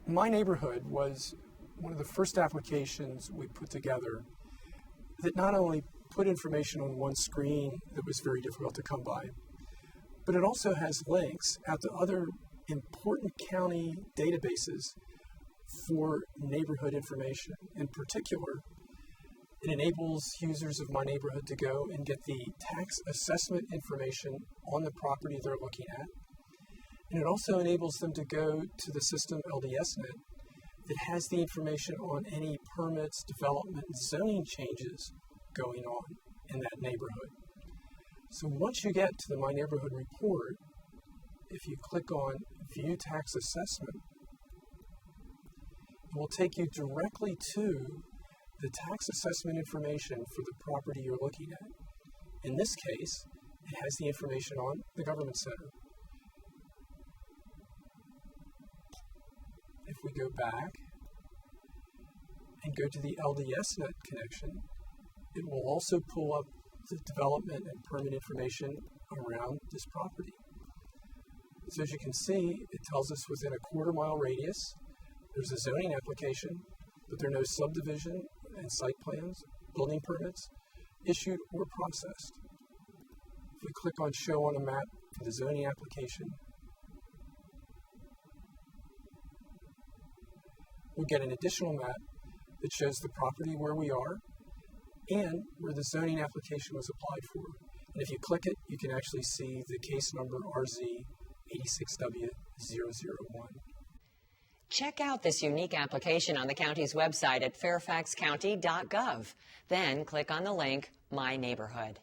My Neighborhood was one of the first applications we put together that not only put information on one screen that was very difficult to come by, but it also has links out to other important county databases for neighborhood information. In particular, it enables users of My Neighborhood to go and get the tax assessment information on the property they're looking at. And it also enables them to go to the system LDSNet that has the information on any permits, development, and zoning changes going on in that neighborhood. So once you get to the My Neighborhood report, if you click on View Tax Assessment, it will take you directly to the tax assessment information for the property you're looking at. In this case, it has the information on the government center. If we go back and go to the LDSNet connection, it will also pull up the development and permit information around this property. So as you can see, it tells us within a quarter-mile radius, there's a zoning application, but there are no subdivision and site plans, building permits, issued or processed. If we click on Show on a Map for the zoning application, we'll get an additional map that shows the property where we are and where the zoning application was applied for. And if you click it, you can actually see the case number RZ86W001. Check out this unique application on the county's website at fairfaxcounty.gov. Then click on the link, My Neighborhood.